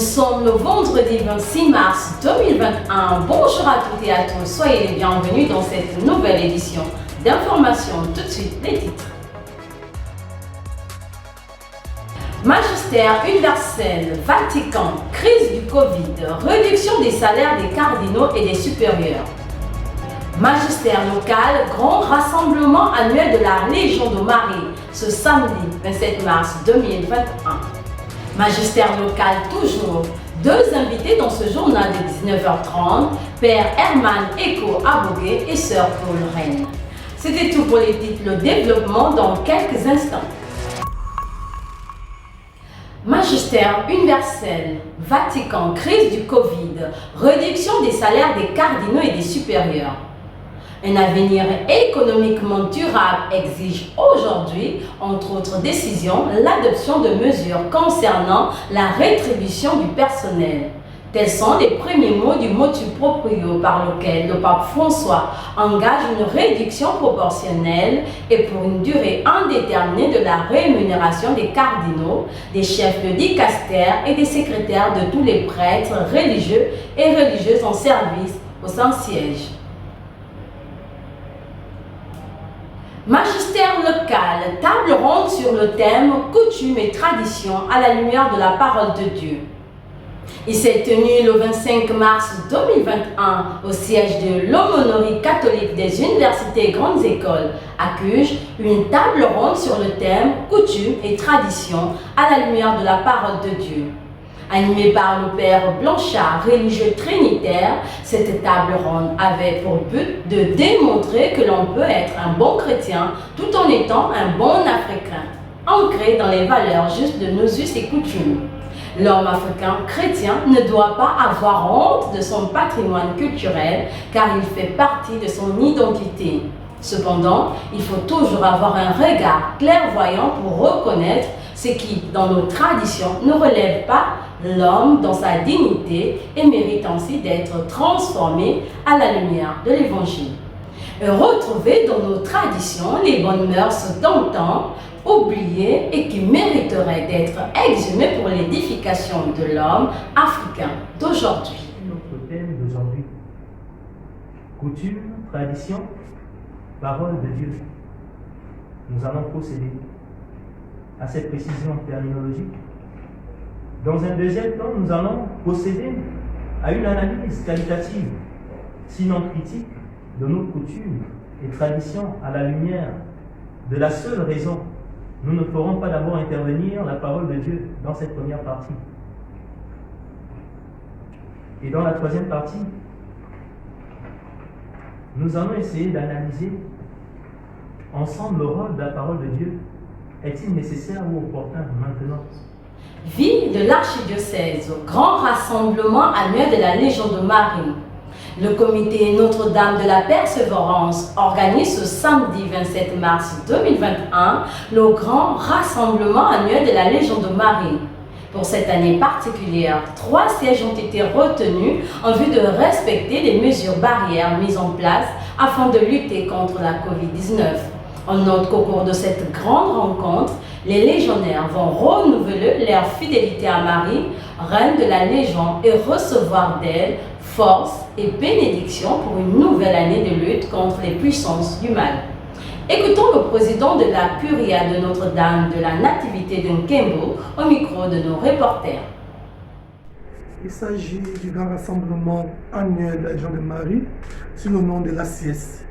sommes le vendredi 26 mars 2021. Bonjour à toutes et à tous, soyez les bienvenus dans cette nouvelle édition d'information. Tout de suite, les titres. Magistère universel, Vatican, crise du Covid, réduction des salaires des cardinaux et des supérieurs. Magistère local, grand rassemblement annuel de la Légion de Marie, ce samedi 27 mars 2021. Magistère local toujours, deux invités dans ce journal de 19h30, Père Herman Eko Abogué et Sœur Paul Rennes. C'était tout pour les titres, le développement dans quelques instants. Magistère universel, Vatican, crise du Covid, réduction des salaires des cardinaux et des supérieurs. Un avenir économiquement durable exige aujourd'hui, entre autres décisions, l'adoption de mesures concernant la rétribution du personnel. Tels sont les premiers mots du motu proprio par lequel le pape François engage une réduction proportionnelle et pour une durée indéterminée de la rémunération des cardinaux, des chefs de dicastère et des secrétaires de tous les prêtres religieux et religieuses en service au Saint-Siège. Magistère local, table ronde sur le thème coutumes et traditions à la lumière de la parole de Dieu. Il s'est tenu le 25 mars 2021 au siège de l'aumônerie catholique des universités et grandes écoles à Cuges, une table ronde sur le thème coutumes et traditions à la lumière de la parole de Dieu. Animée par le Père Blanchard, religieux trinitaire, cette table ronde avait pour but de démontrer que l'on peut être un bon chrétien tout en étant un bon africain, ancré dans les valeurs justes de nos us et coutumes. L'homme africain chrétien ne doit pas avoir honte de son patrimoine culturel car il fait partie de son identité. Cependant, il faut toujours avoir un regard clairvoyant pour reconnaître ce qui, dans nos traditions, ne relève pas l'homme dans sa dignité et mérite ainsi d'être transformé à la lumière de l'Évangile. Retrouver dans nos traditions les bonnes mœurs d'antan, oubliées et qui mériteraient d'être exhumées pour l'édification de l'homme africain d'aujourd'hui. Notre thème d'aujourd'hui, coutume, tradition, parole de Dieu. Nous allons procéder à cette précision terminologique. Dans un deuxième temps, nous allons procéder à une analyse qualitative, sinon critique, de nos coutumes et traditions à la lumière de la seule raison. Nous ne ferons pas d'abord intervenir la parole de Dieu dans cette première partie. Et dans la troisième partie, nous allons essayer d'analyser ensemble le rôle de la parole de Dieu. Est-il nécessaire ou opportun maintenant? Vie de l'archidiocèse, grand rassemblement annuel de la Légion de Marie. Le comité Notre-Dame de la Persévérance organise ce samedi 27 mars 2021 le grand rassemblement annuel de la Légion de Marie. Pour cette année particulière, 3 sièges ont été retenus en vue de respecter les mesures barrières mises en place afin de lutter contre la Covid-19. On note qu'au cours de cette grande rencontre, les légionnaires vont renouveler leur fidélité à Marie, reine de la Légion, et recevoir d'elle force et bénédiction pour une nouvelle année de lutte contre les puissances du mal. Écoutons le président de la Curia de Notre-Dame de la Nativité de Nkembo au micro de nos reporters. Il s'agit du grand rassemblement annuel de la Légion de Marie sous le nom de l'ACS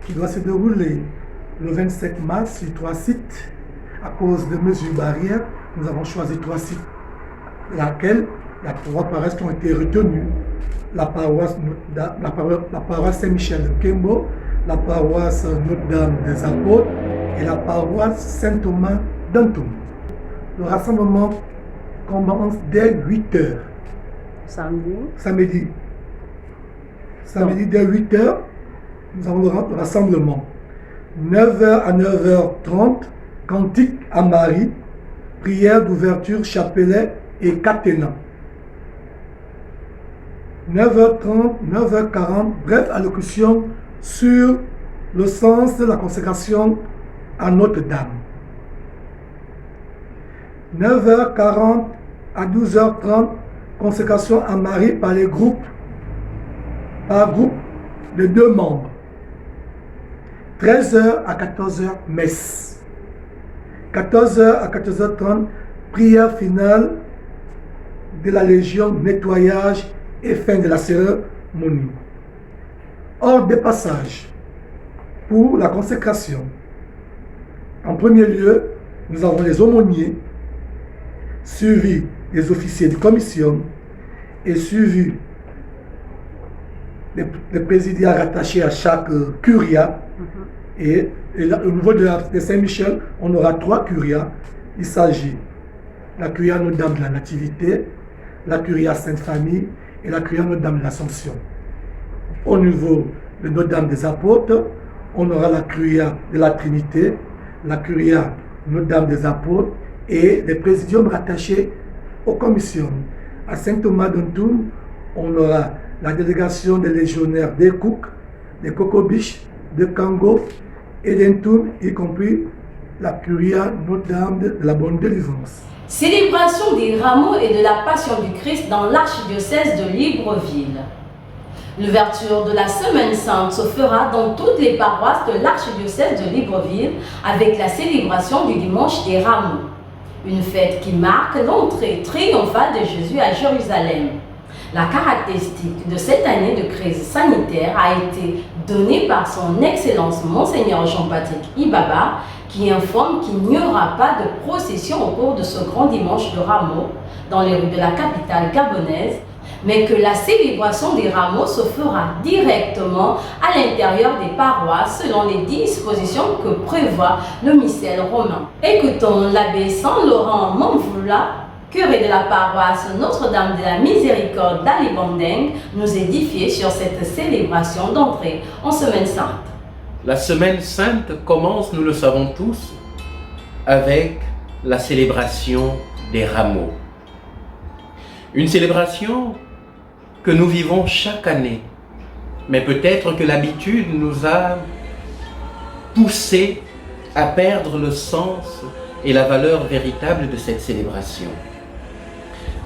qui doit se dérouler le 27 mars sur 3 sites. À cause de mesures barrières, nous avons choisi 3 sites, laquelle les 3 paroisses qui ont été retenues: la paroisse Saint-Michel de Nkembo, la paroisse Notre-Dame des Apôtres et la paroisse Saint-Thomas d'Antoum. Le rassemblement commence dès 8h. Samedi dès 8h, nous avons le rassemblement. 9h à 9h30, cantique à Marie, prière d'ouverture, chapelet et caténan. 9h30, 9h40, bref allocution sur le sens de la consécration à Notre-Dame. 9h40 à 12h30, consécration à Marie par les groupes, par groupe de 2 membres. 13h à 14h, messe. 14h à 14h30, prière finale de la Légion, nettoyage et fin de la cérémonie. Ordre de passage pour la consécration. En premier lieu, nous avons les aumôniers, suivis des officiers de commission et suivis des présidiats rattachés à chaque curia. Et là, au niveau de Saint-Michel, on aura 3 curias. Il s'agit de la curia Notre-Dame de la Nativité, la curia Sainte-Famille et la curia Notre-Dame de l'Assomption. Au niveau de Notre-Dame des Apôtres, on aura la curia de la Trinité, la curia Notre-Dame des Apôtres et les présidiums rattachés aux commissions. À Saint-Thomas d'Antoum, on aura la délégation des légionnaires des Cook, des Cocobiches, de Kango et d'Antoum, y compris la curia Notre-Dame de la Bonne Délivrance. Célébration des rameaux et de la Passion du Christ dans l'archidiocèse de Libreville. L'ouverture de la Semaine Sainte se fera dans toutes les paroisses de l'archidiocèse de Libreville avec la célébration du dimanche des rameaux, une fête qui marque l'entrée triomphale de Jésus à Jérusalem. La caractéristique de cette année de crise sanitaire a été donnée par son Excellence Monseigneur Jean-Patrick Ibaba, qui informe qu'il n'y aura pas de procession au cours de ce grand dimanche de rameaux dans les rues de la capitale gabonaise, mais que la célébration des rameaux se fera directement à l'intérieur des paroisses selon les dispositions que prévoit le missel romain. Écoutons l'abbé Saint-Laurent Mamvoula, curé de la paroisse Notre-Dame de la Miséricorde d'Alibandeng, nous édifier sur cette célébration d'entrée en Semaine Sainte. La Semaine Sainte commence, nous le savons tous, avec la célébration des rameaux. Une célébration que nous vivons chaque année, mais peut-être que l'habitude nous a poussé à perdre le sens et la valeur véritable de cette célébration.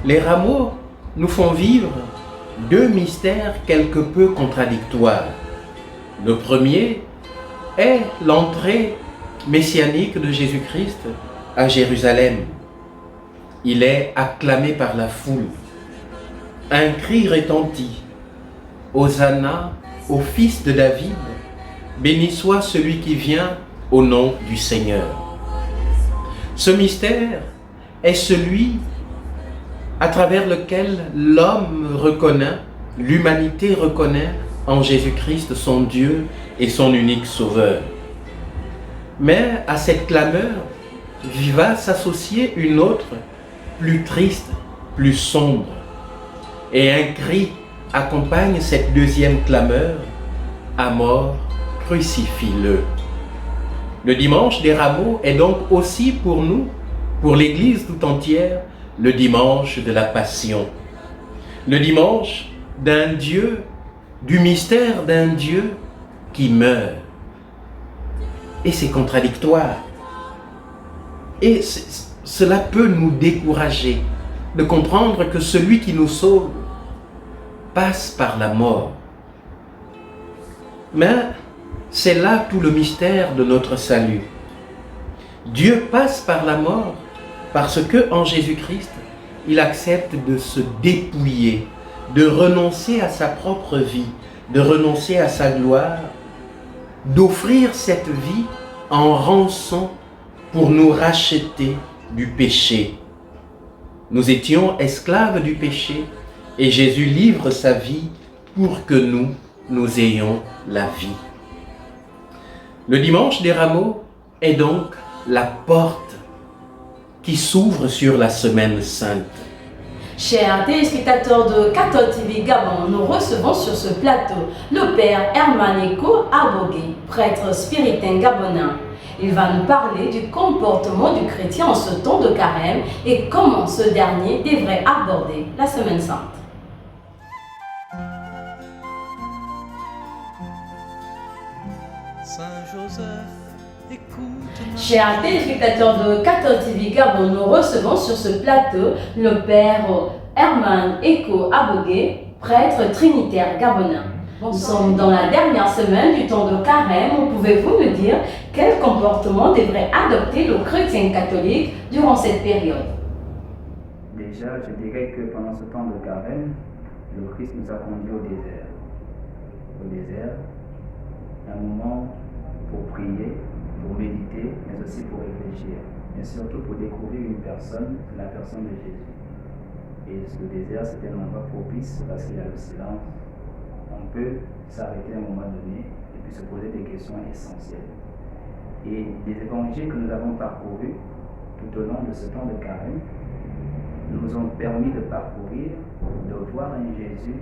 Les rameaux nous font vivre 2 mystères quelque peu contradictoires. Le premier est l'entrée messianique de Jésus-Christ à Jérusalem. Il est acclamé par la foule. Un cri retentit. Hosanna au fils de David, béni soit celui qui vient au nom du Seigneur. Ce mystère est celui à travers lequel l'homme reconnaît, l'humanité reconnaît en Jésus-Christ son Dieu et son unique Sauveur. Mais à cette clameur va s'associer une autre, plus triste, plus sombre. Et un cri accompagne cette deuxième clameur, à mort, crucifie-le. Le dimanche des rameaux est donc aussi pour nous, pour l'Église tout entière, le dimanche de la Passion. Le dimanche d'un Dieu, du mystère d'un Dieu qui meurt. Et c'est contradictoire. Et cela peut nous décourager de comprendre que celui qui nous sauve passe par la mort. Mais c'est là tout le mystère de notre salut. Dieu passe par la mort parce que en Jésus-Christ, il accepte de se dépouiller, de renoncer à sa propre vie, de renoncer à sa gloire, d'offrir cette vie en rançon pour nous racheter du péché. Nous étions esclaves du péché et Jésus livre sa vie pour que nous ayons la vie. Le dimanche des rameaux est donc la porte qui s'ouvre sur la Semaine Sainte. Chers téléspectateurs de Cathode TV Gabon, nous recevons sur ce plateau le père Hermaneko Abogué, prêtre spiritain gabonais. Il va nous parler du comportement du chrétien en ce temps de carême et comment ce dernier devrait aborder la Semaine Sainte. Chers téléspectateurs de Cathode TV Gabon, nous recevons sur ce plateau le père Herman Eko Abogué, prêtre trinitaire gabonais. Nous sommes dans la dernière semaine du temps de carême. Pouvez-vous nous dire quel comportement devrait adopter le chrétien catholique durant cette période? Déjà, je dirais que pendant ce temps de carême, le Christ nous a conduits au désert. Au désert, un moment pour prier, pour méditer, mais aussi pour réfléchir. Mais surtout pour découvrir une personne, la personne de Jésus. Et le désert, c'était un endroit propice parce qu'il y a le silence. On peut s'arrêter à un moment donné et puis se poser des questions essentielles. Et les évangiles que nous avons parcourus tout au long de ce temps de carême nous ont permis de parcourir, de voir un Jésus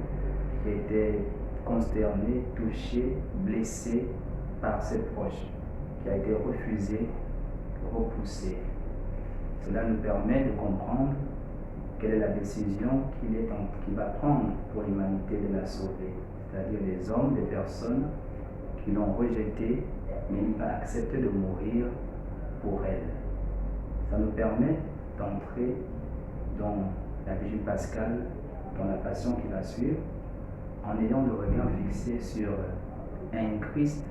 qui était consterné, touché, blessé par ses proches, qui a été refusé, repoussé. Cela nous permet de comprendre quelle est la décision qu'il va prendre pour l'humanité de la sauver. C'est-à-dire des hommes, des personnes qui l'ont rejeté, mais il va accepter de mourir pour elle. Ça nous permet d'entrer dans la Vigile pascale, dans la passion qui va suivre, en ayant le regard fixé sur un Christ,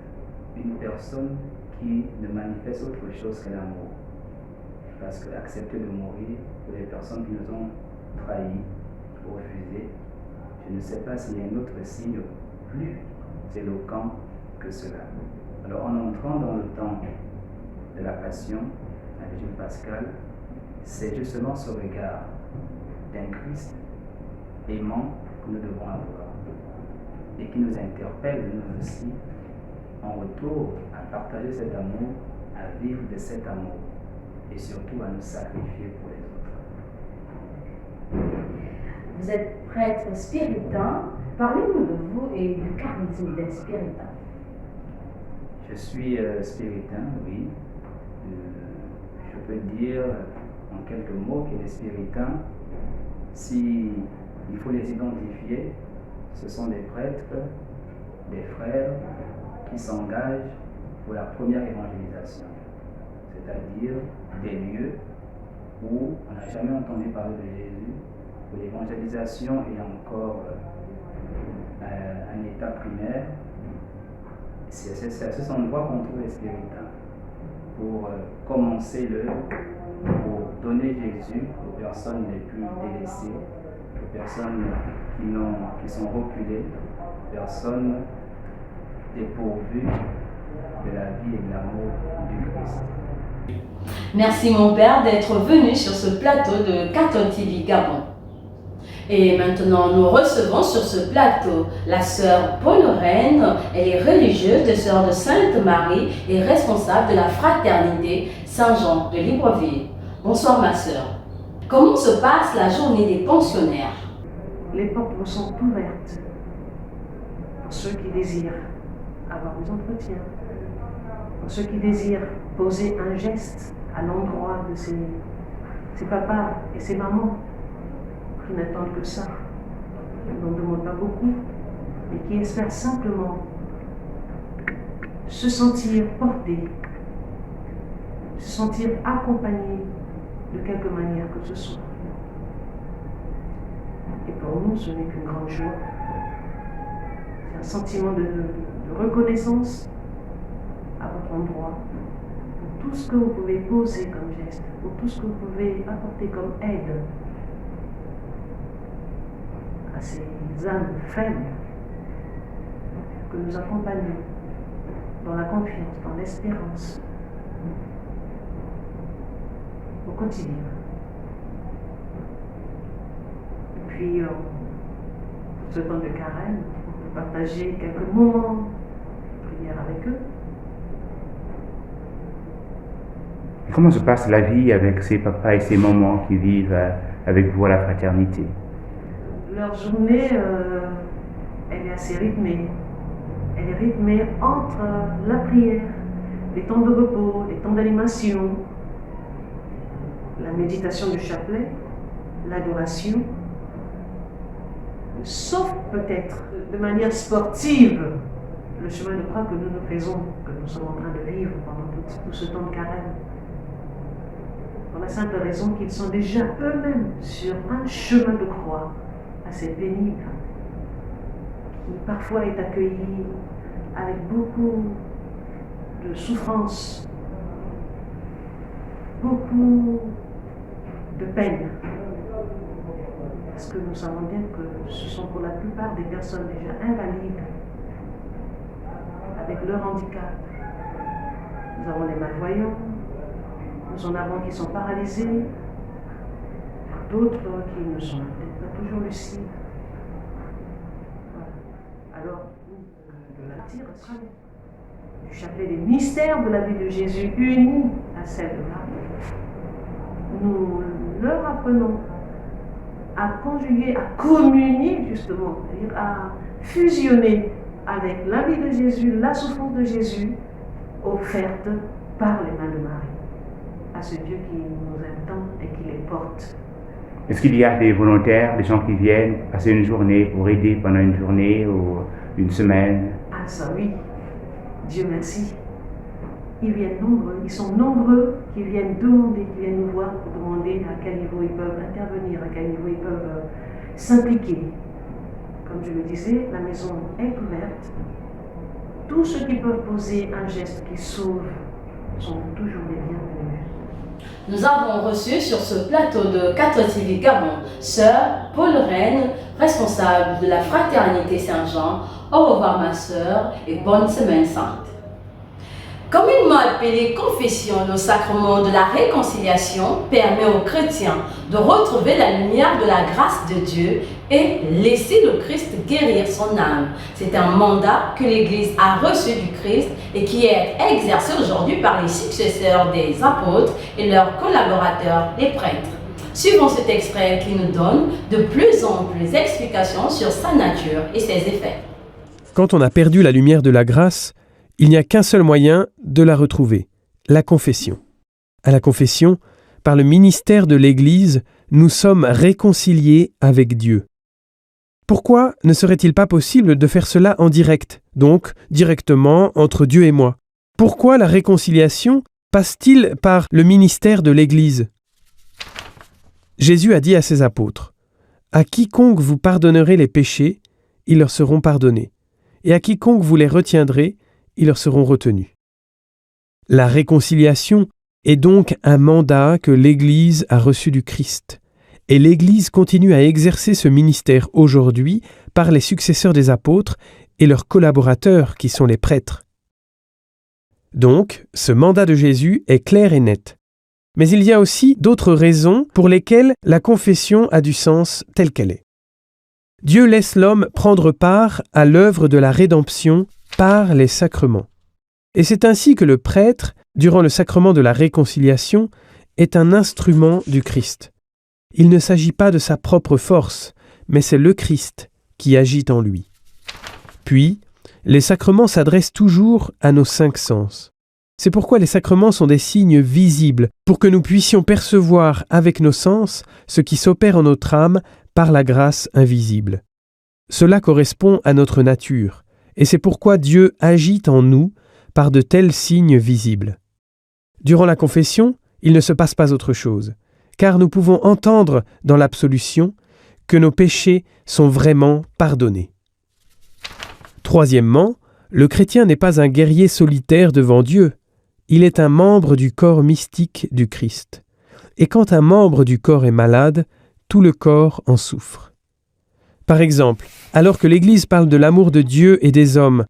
une personne qui ne manifeste autre chose que l'amour. Parce que accepter de mourir pour les personnes qui nous ont trahis, refusés, je ne sais pas s'il y a un autre signe plus éloquent que cela. Alors en entrant dans le temps de la Passion, la Vigile pascale, c'est justement ce regard d'un Christ aimant que nous devons avoir et qui nous interpelle nous aussi en retour à partager cet amour, à vivre de cet amour et surtout à nous sacrifier pour les autres. Vous êtes prêtre spiritain. Parlez-nous de vous et du charisme des spiritains. Je suis spiritain, oui. Je peux dire en quelques mots que les spiritains, si il faut les identifier, ce sont des prêtres, des frères qui s'engagent pour la première évangélisation, c'est-à-dire des lieux où on n'a jamais entendu parler de Jésus, où l'évangélisation est encore un état primaire. C'est à ce endroit qu'on trouve les spiritains, pour commencer l'œuvre, pour donner Jésus aux personnes les plus délaissées, aux personnes qui sont reculées, aux personnes dépourvues de la vie et de l'amour du Christ. Merci mon père d'être venu sur ce plateau de Cathol TV Gabon. Et maintenant, nous recevons sur ce plateau la sœur Paul-Reine. Elle est religieuse de Sœurs de Sainte-Marie et responsable de la fraternité Saint-Jean de Libreville. Bonsoir ma sœur. Comment se passe la journée des pensionnaires? Les portes vous sont ouvertes pour ceux qui désirent avoir des entretiens, pour ceux qui désirent poser un geste à l'endroit de ces papas et ces mamans qui n'attendent que ça, qui n'en demandent pas beaucoup, mais qui espèrent simplement se sentir portés, se sentir accompagnés de quelque manière que ce soit. Et pour nous, ce n'est qu'une grande joie. C'est un sentiment de reconnaissance à votre endroit pour tout ce que vous pouvez poser comme geste, pour tout ce que vous pouvez apporter comme aide à ces âmes faibles que nous accompagnons dans la confiance, dans l'espérance, au quotidien. Et puis, pour ce temps de carême, on peut partager quelques moments de prière avec eux. Comment se passe la vie avec ces papas et ces mamans qui vivent avec vous à la fraternité? Leur journée, elle est assez rythmée. Elle est rythmée entre la prière, les temps de repos, les temps d'animation, la méditation du chapelet, l'adoration, sauf peut-être de manière sportive, le chemin de croix que nous faisons, que nous sommes en train de vivre pendant tout ce temps de carême. pour la simple raison qu'ils sont déjà eux-mêmes sur un chemin de croix assez pénible, qui parfois est accueilli avec beaucoup de souffrance, beaucoup de peine. Parce que nous savons bien que ce sont pour la plupart des personnes déjà invalides, avec leur handicap. Nous avons les malvoyants, nous en avons qui sont paralysés, d'autres qui ne sont peut-être pas toujours lucides. Voilà. Alors, le martyr sera du chapelet des mystères de la vie de Jésus unis à celle-là. Nous leur apprenons à conjuguer, à communier justement, c'est-à-dire à fusionner avec la vie de Jésus, la souffrance de Jésus, offerte par les mains de Marie, à ce Dieu qui nous aime tant et qui les porte. Est-ce qu'il y a des volontaires, des gens qui viennent passer une journée pour aider pendant une journée ou une semaine? Ah ça oui, Dieu merci. Ils viennent nombreux, ils sont nombreux qui viennent demander, qui viennent nous voir pour demander à quel niveau ils peuvent intervenir, à quel niveau ils peuvent s'impliquer. Comme je le disais, la maison est ouverte. Tous ceux qui peuvent poser un geste qui sauve sont toujours les bienvenus. Nous avons reçu sur ce plateau de 4 TV Gabon, Sœur Paul Rennes, responsable de la Fraternité Saint-Jean. Au revoir ma sœur et bonne semaine sainte. Communément appelé confession, le sacrement de la réconciliation permet aux chrétiens de retrouver la lumière de la grâce de Dieu et laisser le Christ guérir son âme. C'est un mandat que l'Église a reçu du Christ et qui est exercé aujourd'hui par les successeurs des apôtres et leurs collaborateurs, les prêtres. Suivons cet extrait qui nous donne de plus amples explications sur sa nature et ses effets. Quand on a perdu la lumière de la grâce, il n'y a qu'un seul moyen de la retrouver, la confession. À la confession, par le ministère de l'Église, nous sommes réconciliés avec Dieu. Pourquoi ne serait-il pas possible de faire cela en direct, donc directement entre Dieu et moi? Pourquoi la réconciliation passe-t-il par le ministère de l'Église? Jésus a dit à ses apôtres, « À quiconque vous pardonnerez les péchés, ils leur seront pardonnés, et à quiconque vous les retiendrez, ils leur seront retenus. » La réconciliation est donc un mandat que l'Église a reçu du Christ. Et l'Église continue à exercer ce ministère aujourd'hui par les successeurs des apôtres et leurs collaborateurs qui sont les prêtres. Donc, ce mandat de Jésus est clair et net. Mais il y a aussi d'autres raisons pour lesquelles la confession a du sens tel qu'elle est. Dieu laisse l'homme prendre part à l'œuvre de la rédemption par les sacrements. Et c'est ainsi que le prêtre, durant le sacrement de la réconciliation, est un instrument du Christ. Il ne s'agit pas de sa propre force, mais c'est le Christ qui agit en lui. Puis, les sacrements s'adressent toujours à nos 5 sens. C'est pourquoi les sacrements sont des signes visibles, pour que nous puissions percevoir avec nos sens ce qui s'opère en notre âme par la grâce invisible. Cela correspond à notre nature, et c'est pourquoi Dieu agit en nous par de tels signes visibles. Durant la confession, il ne se passe pas autre chose, car nous pouvons entendre dans l'absolution que nos péchés sont vraiment pardonnés. Troisièmement, le chrétien n'est pas un guerrier solitaire devant Dieu, il est un membre du corps mystique du Christ. Et quand un membre du corps est malade, tout le corps en souffre. Par exemple, alors que l'Église parle de l'amour de Dieu et des hommes,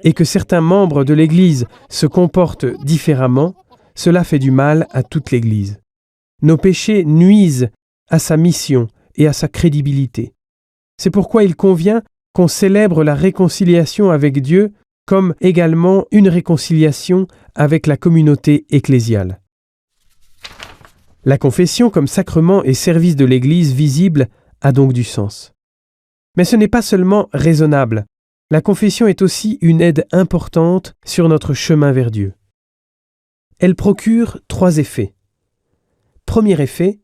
et que certains membres de l'Église se comportent différemment, cela fait du mal à toute l'Église. Nos péchés nuisent à sa mission et à sa crédibilité. C'est pourquoi il convient qu'on célèbre la réconciliation avec Dieu comme également une réconciliation avec la communauté ecclésiale. La confession comme sacrement et service de l'Église visible a donc du sens. Mais ce n'est pas seulement raisonnable. La confession est aussi une aide importante sur notre chemin vers Dieu. Elle procure 3 effets. Premier effet,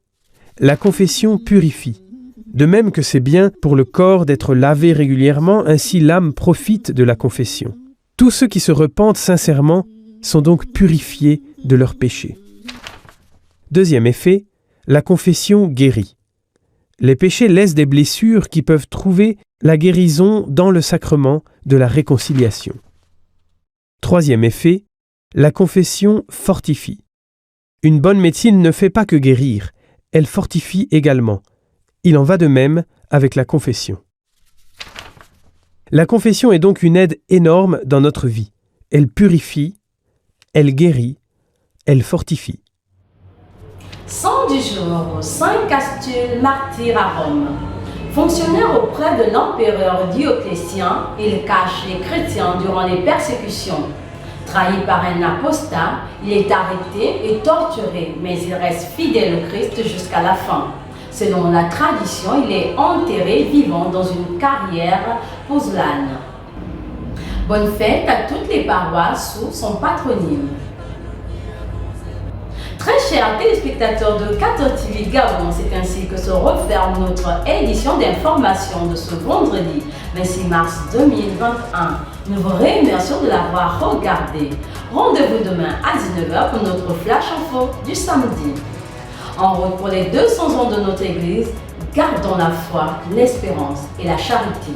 la confession purifie. De même que c'est bien pour le corps d'être lavé régulièrement, ainsi l'âme profite de la confession. Tous ceux qui se repentent sincèrement sont donc purifiés de leurs péchés. Deuxième effet, la confession guérit. Les péchés laissent des blessures qui peuvent trouver la guérison dans le sacrement de la réconciliation. Troisième effet, la confession fortifie. Une bonne médecine ne fait pas que guérir, elle fortifie également. Il en va de même avec la confession. La confession est donc une aide énorme dans notre vie. Elle purifie, elle guérit, elle fortifie. Saint du jour, Saint Castule, martyr à Rome. Fonctionnaire auprès de l'empereur Dioclétien, il cache les chrétiens durant les persécutions. Trahi par un apostat, il est arrêté et torturé, mais il reste fidèle au Christ jusqu'à la fin. Selon la tradition, il est enterré vivant dans une carrière pozolane. Bonne fête à toutes les paroisses sous son patronyme. Très chers téléspectateurs de 14 TV Gabon, c'est ainsi que se referme notre édition d'information de ce vendredi 26 mars 2021. Nous vous remercions de l'avoir regardé. Rendez-vous demain à 19h pour notre Flash Info du samedi. En route pour les 200 ans de notre Église, gardons la foi, l'espérance et la charité.